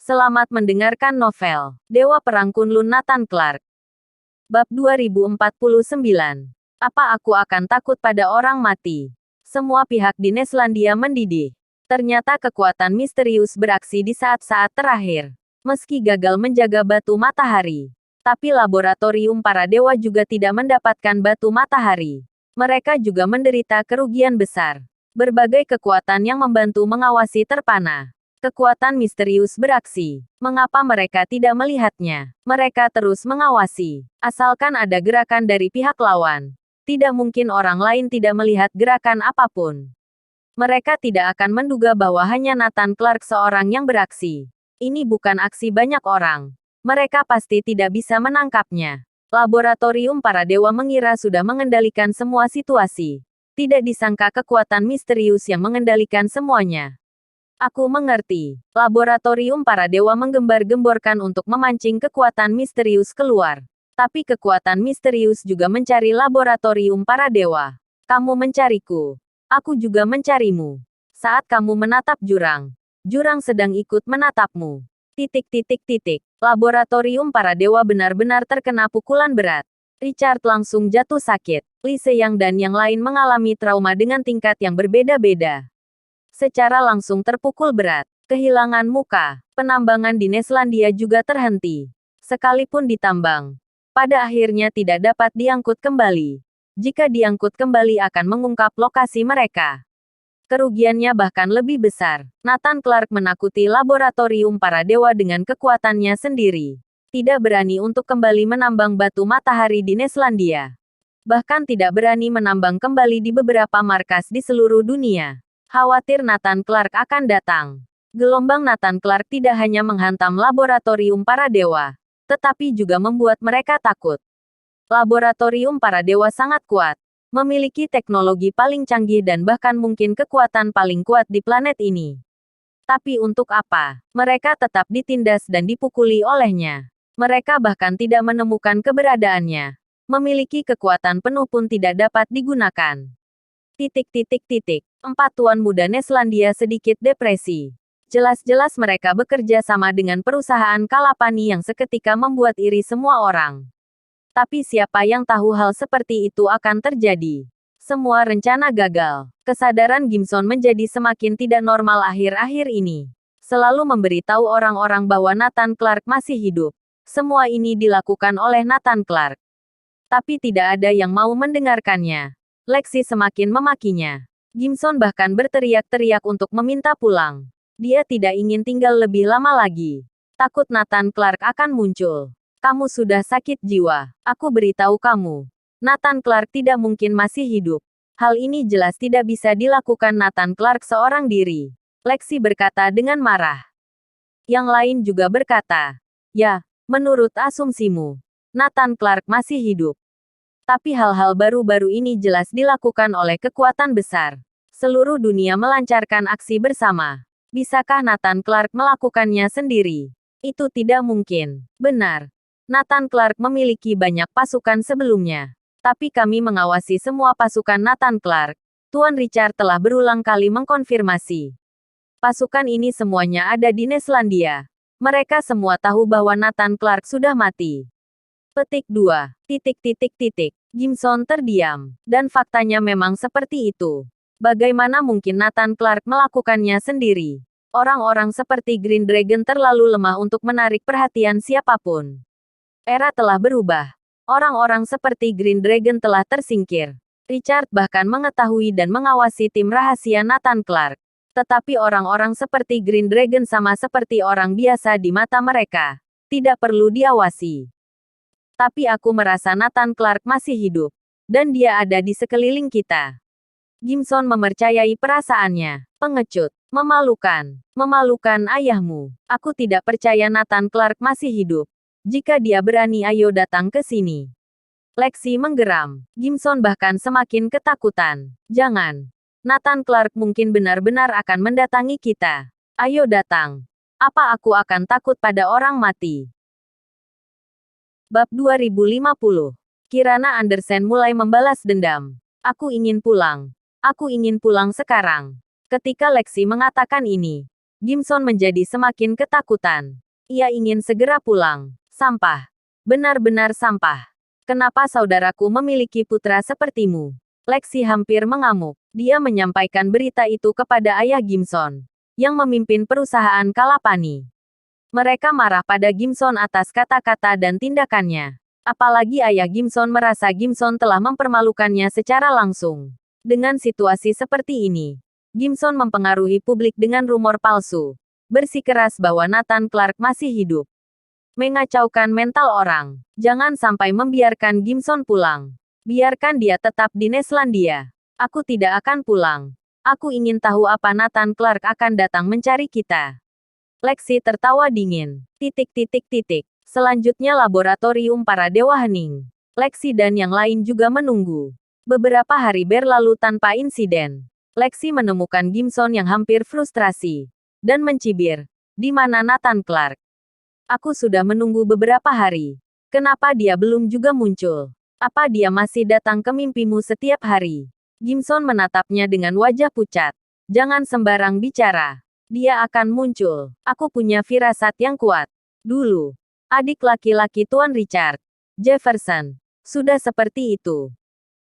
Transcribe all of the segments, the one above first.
Selamat mendengarkan novel Dewa Perang Kunlun Nathan Clark. Bab 2049. Apa aku akan takut pada orang mati? Semua pihak di Neslandia mendidih. Ternyata kekuatan misterius beraksi di saat-saat terakhir. Meski gagal menjaga batu matahari, tapi laboratorium para dewa juga tidak mendapatkan batu matahari. Mereka juga menderita kerugian besar. Berbagai kekuatan yang membantu mengawasi terpana. Kekuatan misterius beraksi. Mengapa mereka tidak melihatnya? Mereka terus mengawasi. Asalkan ada gerakan dari pihak lawan. Tidak mungkin orang lain tidak melihat gerakan apapun. Mereka tidak akan menduga bahwa hanya Nathan Clark seorang yang beraksi. Ini bukan aksi banyak orang. Mereka pasti tidak bisa menangkapnya. Laboratorium para dewa mengira sudah mengendalikan semua situasi. Tidak disangka kekuatan misterius yang mengendalikan semuanya. Aku mengerti. Laboratorium para dewa menggembar-gemborkan untuk memancing kekuatan misterius keluar. Tapi kekuatan misterius juga mencari laboratorium para dewa. Kamu mencariku. Aku juga mencarimu. Saat kamu menatap jurang, jurang sedang ikut menatapmu. Laboratorium para dewa benar-benar terkena pukulan berat. Richard langsung jatuh sakit. Li Seyang dan yang lain mengalami trauma dengan tingkat yang berbeda-beda. Secara langsung terpukul berat, kehilangan muka, penambangan di Neslandia juga terhenti. Sekalipun ditambang, pada akhirnya tidak dapat diangkut kembali. Jika diangkut kembali akan mengungkap lokasi mereka. Kerugiannya bahkan lebih besar. Nathan Clark menakuti laboratorium para dewa dengan kekuatannya sendiri. Tidak berani untuk kembali menambang batu matahari di Neslandia. Bahkan tidak berani menambang kembali di beberapa markas di seluruh dunia. Khawatir Nathan Clark akan datang. Gelombang Nathan Clark tidak hanya menghantam laboratorium para dewa, tetapi juga membuat mereka takut. Laboratorium para dewa sangat kuat, memiliki teknologi paling canggih dan bahkan mungkin kekuatan paling kuat di planet ini. Tapi untuk apa? Mereka tetap ditindas dan dipukuli olehnya. Mereka bahkan tidak menemukan keberadaannya. Memiliki kekuatan penuh pun tidak dapat digunakan. Empat tuan muda Neslandia sedikit depresi. Jelas-jelas mereka bekerja sama dengan perusahaan Kalapani yang seketika membuat iri semua orang. Tapi siapa yang tahu hal seperti itu akan terjadi? Semua rencana gagal. Kesadaran Gimson menjadi semakin tidak normal akhir-akhir ini. Selalu memberitahu orang-orang bahwa Nathan Clark masih hidup. Semua ini dilakukan oleh Nathan Clark. Tapi tidak ada yang mau mendengarkannya. Lexi semakin memakinya. Gimson bahkan berteriak-teriak untuk meminta pulang. Dia tidak ingin tinggal lebih lama lagi. Takut Nathan Clark akan muncul. Kamu sudah sakit jiwa. Aku beritahu kamu. Nathan Clark tidak mungkin masih hidup. Hal ini jelas tidak bisa dilakukan Nathan Clark seorang diri. Lexi berkata dengan marah. Yang lain juga berkata, ya, menurut asumsimu, Nathan Clark masih hidup. Tapi hal-hal baru-baru ini jelas dilakukan oleh kekuatan besar. Seluruh dunia melancarkan aksi bersama. Bisakah Nathan Clark melakukannya sendiri? Itu tidak mungkin. Benar. Nathan Clark memiliki banyak pasukan sebelumnya. Tapi kami mengawasi semua pasukan Nathan Clark. Tuan Richard telah berulang kali mengkonfirmasi. Pasukan ini semuanya ada di Neslandia. Mereka semua tahu bahwa Nathan Clark sudah mati. Petik 2. Gimson terdiam. Dan faktanya memang seperti itu. Bagaimana mungkin Nathan Clark melakukannya sendiri? Orang-orang seperti Green Dragon terlalu lemah untuk menarik perhatian siapapun. Era telah berubah. Orang-orang seperti Green Dragon telah tersingkir. Richard bahkan mengetahui dan mengawasi tim rahasia Nathan Clark. Tetapi orang-orang seperti Green Dragon sama seperti orang biasa di mata mereka. Tidak perlu diawasi. Tapi aku merasa Nathan Clark masih hidup. Dan dia ada di sekeliling kita. Gimson mempercayai perasaannya. Pengecut. Memalukan. Memalukan ayahmu. Aku tidak percaya Nathan Clark masih hidup. Jika dia berani ayo datang ke sini. Lexi menggeram. Gimson bahkan semakin ketakutan. Jangan. Nathan Clark mungkin benar-benar akan mendatangi kita. Ayo datang. Apa aku akan takut pada orang mati? Bab 2050. Kirana Andersen mulai membalas dendam. Aku ingin pulang. Aku ingin pulang sekarang. Ketika Lexi mengatakan ini, Gimson menjadi semakin ketakutan. Ia ingin segera pulang. Sampah. Benar-benar sampah. Kenapa saudaraku memiliki putra sepertimu? Lexi hampir mengamuk. Dia menyampaikan berita itu kepada ayah Gimson, yang memimpin perusahaan Kalapani. Mereka marah pada Gimson atas kata-kata dan tindakannya. Apalagi ayah Gimson merasa Gimson telah mempermalukannya secara langsung. Dengan situasi seperti ini, Gimson mempengaruhi publik dengan rumor palsu, bersikeras bahwa Nathan Clark masih hidup. Mengacaukan mental orang. Jangan sampai membiarkan Gimson pulang. Biarkan dia tetap di Neslandia. Aku tidak akan pulang. Aku ingin tahu apa Nathan Clark akan datang mencari kita. Lexi tertawa dingin. Selanjutnya laboratorium para Dewa Hening. Lexi dan yang lain juga menunggu. Beberapa hari berlalu tanpa insiden. Lexi menemukan Gimson yang hampir frustrasi dan mencibir. Di mana Nathan Clark? Aku sudah menunggu beberapa hari. Kenapa dia belum juga muncul? Apa dia masih datang ke mimpimu setiap hari? Gimson menatapnya dengan wajah pucat. Jangan sembarang bicara. Dia akan muncul. Aku punya firasat yang kuat. Dulu, adik laki-laki Tuan Richard, Jefferson, sudah seperti itu.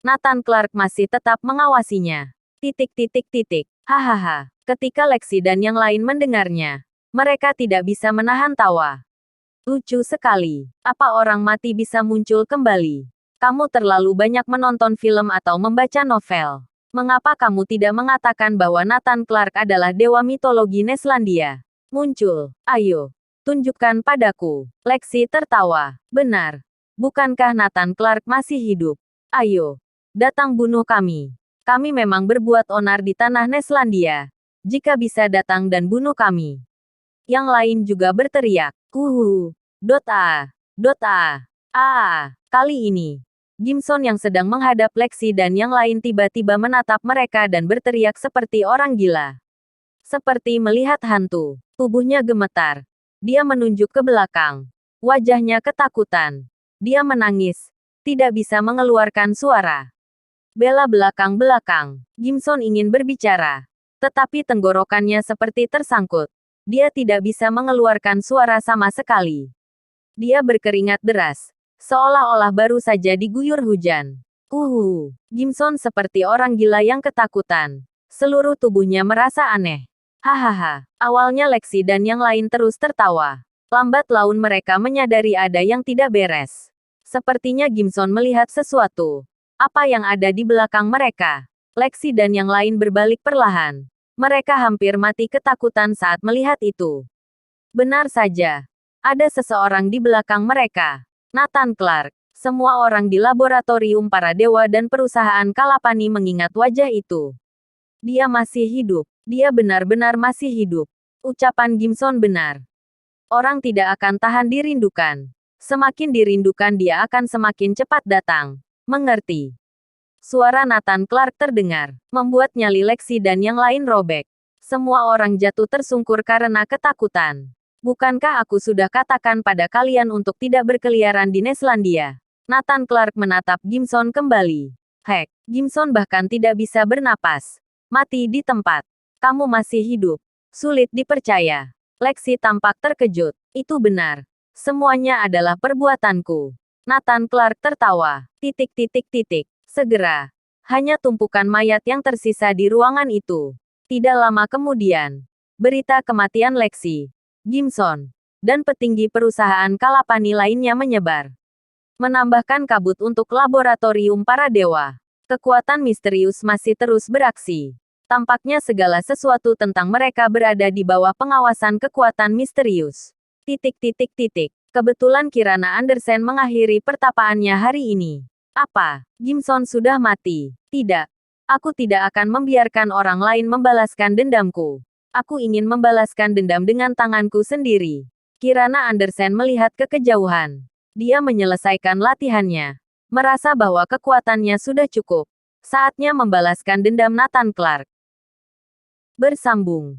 Nathan Clark masih tetap mengawasinya. Hahaha. Ketika Lexi dan yang lain mendengarnya, mereka tidak bisa menahan tawa. Lucu sekali. Apa orang mati bisa muncul kembali? Kamu terlalu banyak menonton film atau membaca novel. Mengapa kamu tidak mengatakan bahwa Nathan Clark adalah dewa mitologi Neslandia? Muncul. Ayo. Tunjukkan padaku. Lexi tertawa. Benar. Bukankah Nathan Clark masih hidup? Ayo. Datang bunuh kami. Kami memang berbuat onar di tanah Neslandia. Jika bisa datang dan bunuh kami. Yang lain juga berteriak. Kali ini, Gimson yang sedang menghadap Lexi dan yang lain tiba-tiba menatap mereka dan berteriak seperti orang gila. Seperti melihat hantu. Tubuhnya gemetar. Dia menunjuk ke belakang. Wajahnya ketakutan. Dia menangis. Tidak bisa mengeluarkan suara. Bela belakang-belakang. Gimson ingin berbicara. Tetapi tenggorokannya seperti tersangkut. Dia tidak bisa mengeluarkan suara sama sekali. Dia berkeringat deras. Seolah-olah baru saja diguyur hujan. Gimson seperti orang gila yang ketakutan. Seluruh tubuhnya merasa aneh. Hahaha. Awalnya Lexi dan yang lain terus tertawa. Lambat laun mereka menyadari ada yang tidak beres. Sepertinya Gimson melihat sesuatu. Apa yang ada di belakang mereka? Lexi dan yang lain berbalik perlahan. Mereka hampir mati ketakutan saat melihat itu. Benar saja. Ada seseorang di belakang mereka. Nathan Clark. Semua orang di laboratorium para dewa dan perusahaan Kalapani mengingat wajah itu. Dia masih hidup. Dia benar-benar masih hidup. Ucapan Gimson benar. Orang tidak akan tahan dirindukan. Semakin dirindukan dia akan semakin cepat datang. Mengerti. Suara Nathan Clark terdengar, membuat nyali Lexi dan yang lain robek. Semua orang jatuh tersungkur karena ketakutan. Bukankah aku sudah katakan pada kalian untuk tidak berkeliaran di Neslandia? Nathan Clark menatap Gimson kembali. Hek, Gimson bahkan tidak bisa bernapas. Mati di tempat. Kamu masih hidup. Sulit dipercaya. Lexi tampak terkejut. Itu benar. Semuanya adalah perbuatanku. Nathan Clark tertawa. Segera. Hanya tumpukan mayat yang tersisa di ruangan itu. Tidak lama kemudian. Berita kematian Lexi, Gimson, dan petinggi perusahaan Kalapani lainnya menyebar. Menambahkan kabut untuk laboratorium para dewa. Kekuatan misterius masih terus beraksi. Tampaknya segala sesuatu tentang mereka berada di bawah pengawasan kekuatan misterius. Kebetulan Kirana Andersen mengakhiri pertapaannya hari ini. Apa? Gimson sudah mati? Tidak. Aku tidak akan membiarkan orang lain membalaskan dendamku. Aku ingin membalaskan dendam dengan tanganku sendiri. Kirana Andersen melihat ke kejauhan. Dia menyelesaikan latihannya. Merasa bahwa kekuatannya sudah cukup. Saatnya membalaskan dendam Nathan Clark. Bersambung.